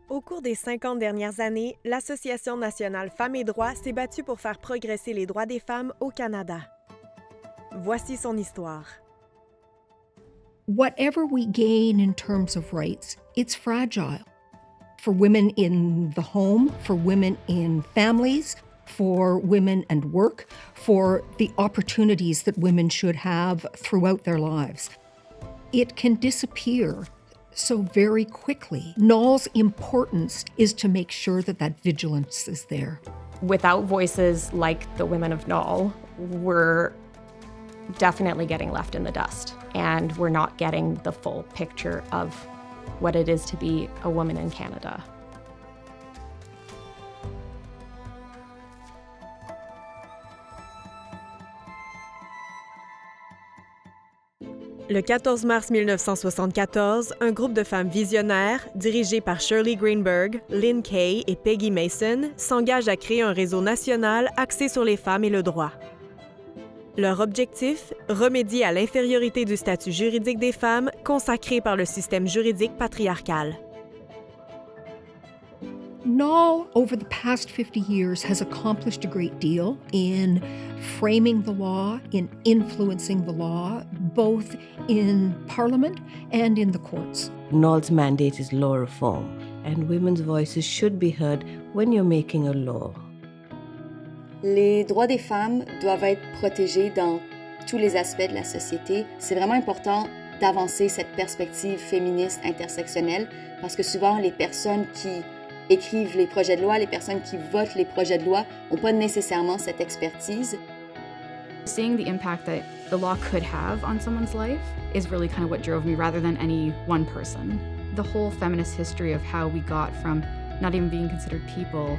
Au cours des 50 dernières années, l'Association nationale Femmes et droits s'est battue pour faire progresser les droits des femmes au Canada. Voici son histoire. Whatever we gain in terms of rights, it's fragile. For women in the home, for women in families, for women and work, for the opportunities that women should have throughout their lives. It can disappear so very quickly. NAL's importance is to make sure that that vigilance is there. Without voices like the women of NAL, we're definitely getting left in the dust, and we're not getting the full picture of what it is to be a woman in Canada. Le 14 mars 1974, un groupe de femmes visionnaires, dirigé par Shirley Greenberg, Lynn Kay et Peggy Mason, s'engage à créer un réseau national axé sur les femmes et le droit. Leur objectif, remédier à l'infériorité du statut juridique des femmes consacré par le système juridique patriarcal. NAL, over the past 50 years, has accomplished a great deal in framing the law, in influencing the law, both in Parliament and in the courts. NAL's mandate is law reform, and women's voices should be heard when you're making a law. Les droits des femmes doivent être protégés dans tous les aspects de la société. C'est vraiment important d'avancer cette perspective féministe intersectionnelle parce que souvent les personnes qui écrivent les projets de loi, les personnes qui votent les projets de loi n'ont pas nécessairement cette expertise. Seeing the impact that the law could have on someone's life is really kind of what drove me rather than any one person. The whole feminist history of how we got from not even being considered people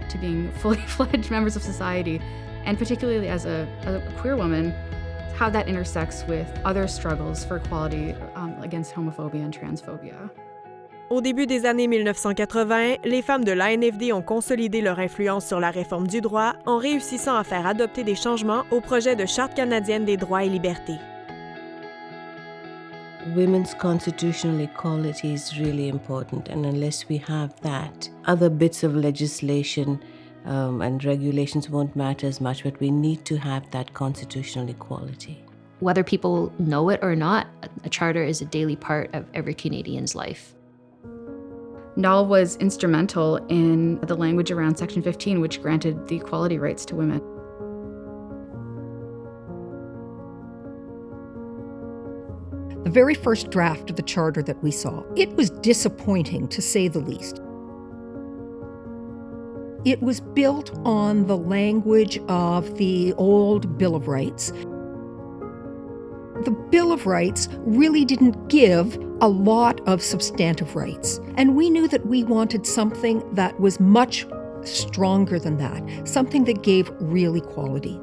to being fully fledged members of society, and particularly as a queer woman, how that intersects with other struggles for equality against homophobia and transphobia. Au début des années 1980, les femmes de l'ANFD ont consolidé leur influence sur la réforme du droit en réussissant à faire adopter des changements au projet de Charte canadienne des droits et libertés. Women's constitutional equality is really important, and unless we have that, other bits of legislation and regulations won't matter as much, but we need to have that constitutional equality. Whether people know it or not, a charter is a daily part of every Canadian's life. NAL was instrumental in the language around Section 15, which granted the equality rights to women. The very first draft of the charter that we saw, it was disappointing to say the least. It was built on the language of the old Bill of Rights. The Bill of Rights really didn't give a lot of substantive rights. And we knew that we wanted something that was much stronger than that, something that gave real equality.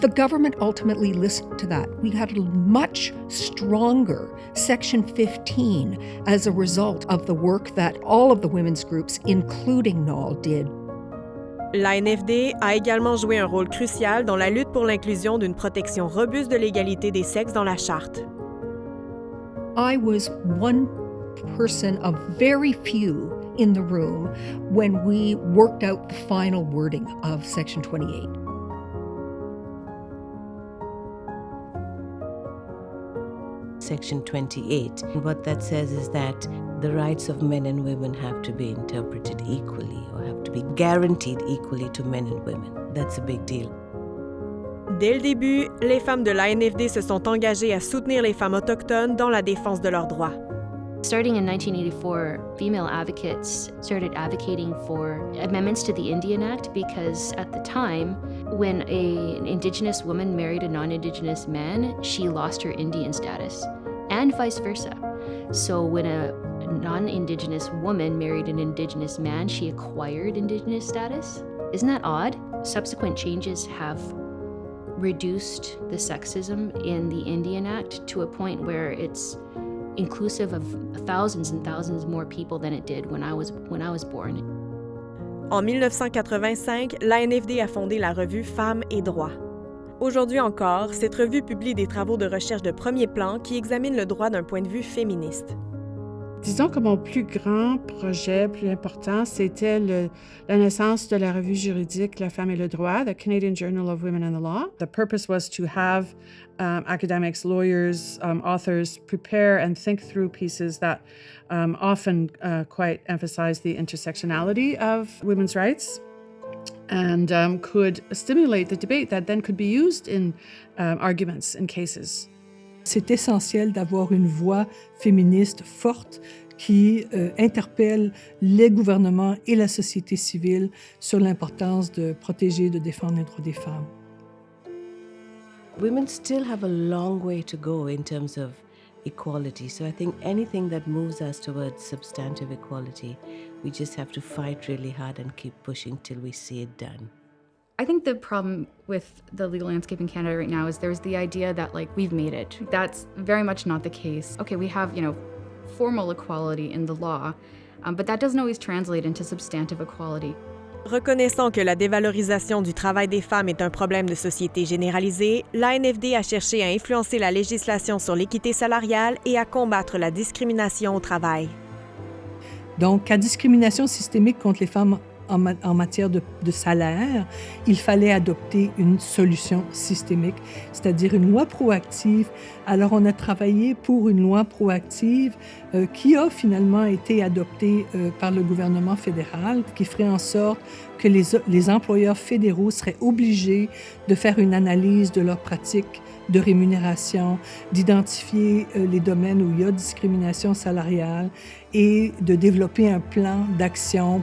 The government ultimately listened to that. We had a much stronger Section 15 as a result of the work that all of the women's groups, including NAL, did. L'ANFD a également joué un rôle crucial dans la lutte pour l'inclusion d'une protection robuste de l'égalité des sexes dans la Charte. I was one person of very few in the room when we worked out the final wording of Section 28. Section 28. And what that says is that the rights of men and women have to be interpreted equally or have to be guaranteed equally to men and women. That's a big deal. Dès le début, les femmes de l'ANFD se sont engagées à soutenir les femmes autochtones dans la défense de leurs droits. Starting in 1984, female advocates started advocating for amendments to the Indian Act because at the time, when an Indigenous woman married a non-Indigenous man, she lost her Indian status, and vice versa. So when a non-Indigenous woman married an Indigenous man, she acquired Indigenous status. Isn't that odd? Subsequent changes have reduced the sexism in the Indian Act to a point where it's inclusive of thousands and thousands more people than it did when I was born. En 1985, l'ANFD a fondé la revue Femmes et droits. Aujourd'hui encore, cette revue publie des travaux de recherche de premier plan qui examinent le droit d'un point de vue féministe. Disons que mon plus grand projet, plus important, c'était la naissance de la revue juridique La Femme et le droit, the Canadian Journal of Women and the Law. The purpose was to have academics, lawyers, authors prepare and think through pieces that often quite emphasize the intersectionality of women's rights and could stimulate the debate that then could be used in arguments and cases. C'est essentiel d'avoir une voix féministe forte qui interpelle les gouvernements et la société civile sur l'importance de protéger, de défendre les droits des femmes. Women still have a long way to go in terms of equality. So I think anything that moves us towards substantive equality, we just have to fight really hard and keep pushing till we see it done. I think the problem with the legal landscape in Canada right now is there's the idea that we've made it. That's very much not the case. Okay, we have, formal equality in the law, but that doesn't always translate into substantive equality. Reconnaissant que la dévalorisation du travail des femmes est un problème de société généralisé, l'ANFD a cherché à influencer la législation sur l'équité salariale et à combattre la discrimination au travail. Donc, à discrimination systémique contre les femmes en matière de salaire, il fallait adopter une solution systémique, c'est-à-dire une loi proactive. Alors, on a travaillé pour une loi proactive qui a finalement été adoptée par le gouvernement fédéral, qui ferait en sorte que les employeurs fédéraux seraient obligés de faire une analyse de leurs pratiques de rémunération, d'identifier les domaines où il y a discrimination salariale et de développer un plan d'action.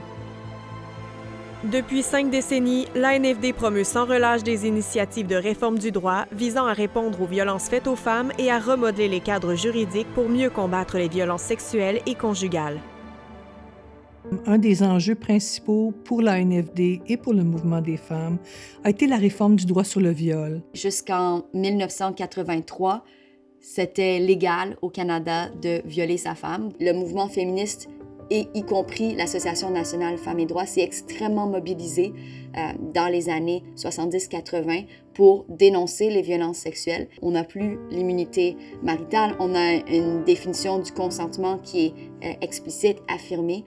Depuis 5 décennies, l'ANFD promeut sans relâche des initiatives de réforme du droit visant à répondre aux violences faites aux femmes et à remodeler les cadres juridiques pour mieux combattre les violences sexuelles et conjugales. Un des enjeux principaux pour l'ANFD et pour le mouvement des femmes a été la réforme du droit sur le viol. Jusqu'en 1983, c'était légal au Canada de violer sa femme. Le mouvement féministe et y compris l'Association nationale Femmes et droits, s'est extrêmement mobilisée dans les années 70-80 pour dénoncer les violences sexuelles. On n'a plus l'immunité maritale, on a une définition du consentement qui est explicite, affirmée.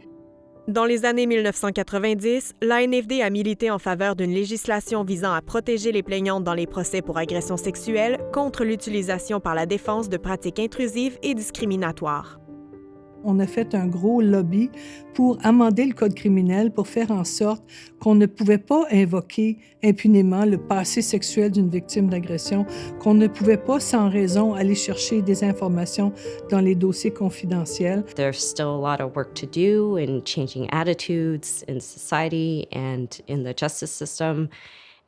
Dans les années 1990, l'ANFD a milité en faveur d'une législation visant à protéger les plaignantes dans les procès pour agression sexuelle contre l'utilisation par la défense de pratiques intrusives et discriminatoires. On a fait un gros lobby pour amender le code criminel pour faire en sorte qu'on ne pouvait pas invoquer impunément le passé sexuel d'une victime d'agression, qu'on ne pouvait pas sans raison aller chercher des informations dans les dossiers confidentiels. There's still a lot of work to do in changing attitudes in society and in the justice system,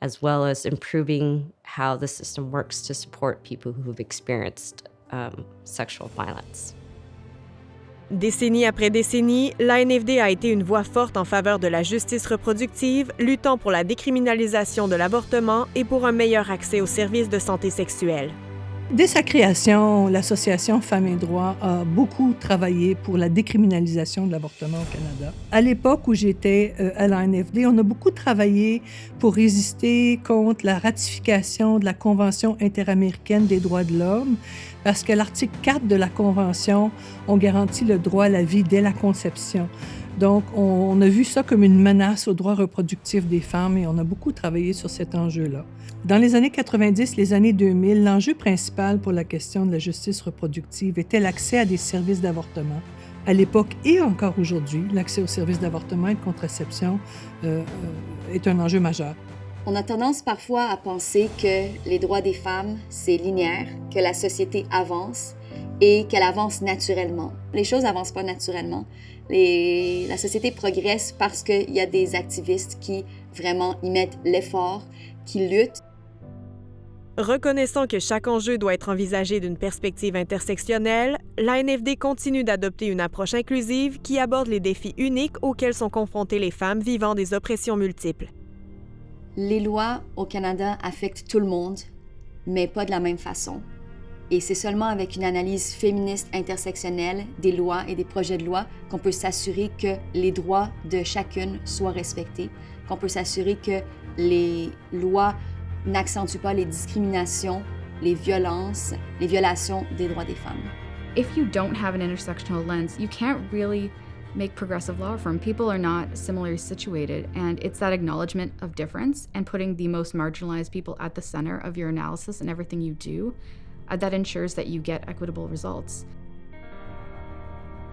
as well as improving how the system works to support people who've experienced sexual violence. Décennie après décennie, l'ANFD a été une voix forte en faveur de la justice reproductive, luttant pour la décriminalisation de l'avortement et pour un meilleur accès aux services de santé sexuelle. Dès sa création, l'association Femmes et droits a beaucoup travaillé pour la décriminalisation de l'avortement au Canada. À l'époque où j'étais à l'ANFD, on a beaucoup travaillé pour résister contre la ratification de la Convention interaméricaine des droits de l'homme, parce que l'article 4 de la Convention, on garantit le droit à la vie dès la conception. Donc, on a vu ça comme une menace aux droits reproductifs des femmes et on a beaucoup travaillé sur cet enjeu-là. Dans les années 90, les années 2000, l'enjeu principal pour la question de la justice reproductive était l'accès à des services d'avortement. À l'époque et encore aujourd'hui, l'accès aux services d'avortement et de contraception est un enjeu majeur. On a tendance parfois à penser que les droits des femmes, c'est linéaire, que la société avance et qu'elle avance naturellement. Les choses n'avancent pas naturellement. La société progresse parce qu'il y a des activistes qui vraiment y mettent l'effort, qui luttent. Reconnaissant que chaque enjeu doit être envisagé d'une perspective intersectionnelle, l'ANFD continue d'adopter une approche inclusive qui aborde les défis uniques auxquels sont confrontées les femmes vivant des oppressions multiples. Les lois au Canada affectent tout le monde, mais pas de la même façon. Et c'est seulement avec une analyse féministe intersectionnelle des lois et des projets de loi qu'on peut s'assurer que les droits de chacune soient respectés, qu'on peut s'assurer que les lois n'accentue pas les discriminations, les violences, les violations des droits des femmes. If you don't have an intersectional lens, you can't really make progressive law reform. People are not similarly situated, and it's that acknowledgement of difference and putting the most marginalized people at the center of your analysis and everything you do that ensures that you get equitable results.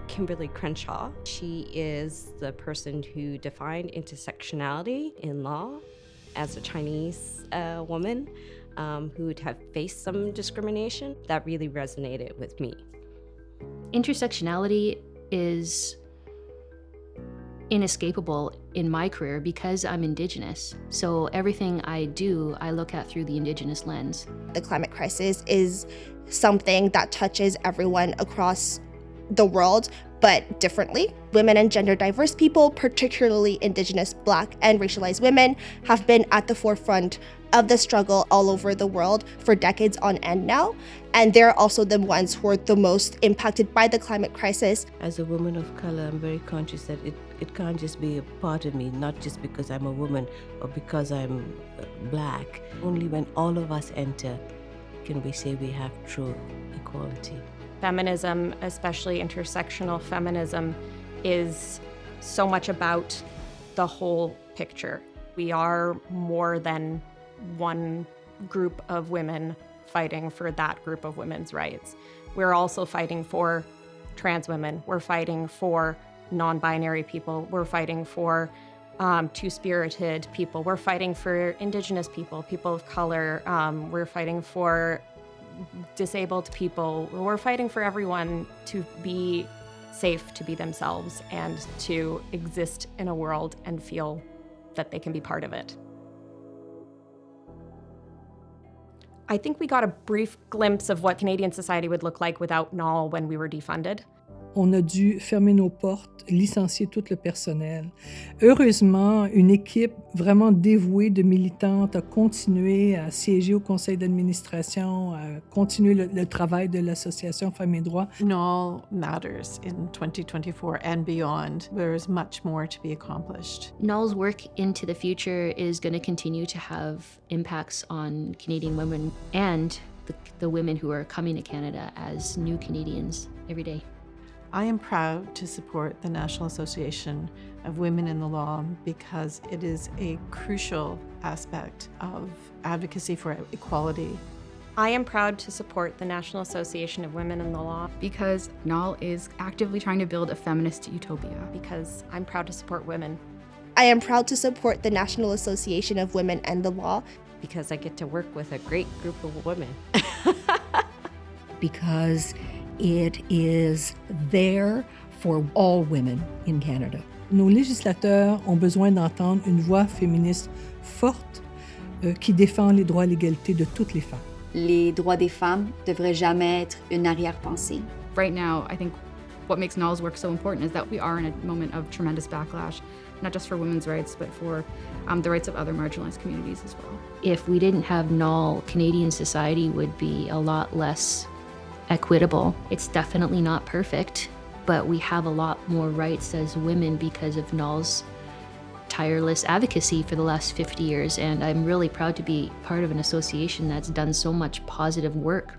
Kimberly Crenshaw. She is the person who defined intersectionality in law as a Chinese woman who would have faced some discrimination. That really resonated with me. Intersectionality is inescapable in my career because I'm Indigenous. So everything I do, I look at through the Indigenous lens. The climate crisis is something that touches everyone across the world, but differently. Women and gender diverse people, particularly Indigenous, Black, and racialized women, have been at the forefront of the struggle all over the world for decades on end now. And they're also the ones who are the most impacted by the climate crisis. As a woman of color, I'm very conscious that it can't just be a part of me, not just because I'm a woman or because I'm Black. Only when all of us enter can we say we have true equality. Feminism, especially intersectional feminism, is so much about the whole picture. We are more than one group of women fighting for that group of women's rights. We're also fighting for trans women. We're fighting for non-binary people. We're fighting for two-spirited people. We're fighting for Indigenous people, people of color. We're fighting for disabled people. We're fighting for everyone to be safe, to be themselves, and to exist in a world and feel that they can be part of it. I think we got a brief glimpse of what Canadian society would look like without NAL when we were defunded. On a dû fermer nos portes, licencier tout le personnel. Heureusement, une équipe vraiment dévouée de militantes a continué à siéger au conseil d'administration, à continuer le travail de l'association Femmes et droits. NAL matters in 2024 and beyond. There is much more to be accomplished. NAL's work into the future is going to continue to have impacts on Canadian women and the women who are coming to Canada as new Canadians every day. I am proud to support the National Association of Women in the Law because it is a crucial aspect of advocacy for equality. I am proud to support the National Association of Women in the Law Because NAL is actively trying to build a feminist utopia. because I'm proud to support women. I am proud to support the National Association of Women and the Law Because I get to work with a great group of women. Because it is there for all women in Canada. Nos législateurs ont besoin d'entendre une voix féministe forte qui défend les droits et l'égalité de toutes les femmes. Les droits des femmes devraient jamais être une arrière-pensée. Right now, I think what makes NAL's work so important is that we are in a moment of tremendous backlash, not just for women's rights, but for the rights of other marginalized communities as well. If we didn't have NAL, Canadian society would be a lot less equitable. It's definitely not perfect, but we have a lot more rights as women because of NAL's tireless advocacy for the last 50 years, and I'm really proud to be part of an association that's done so much positive work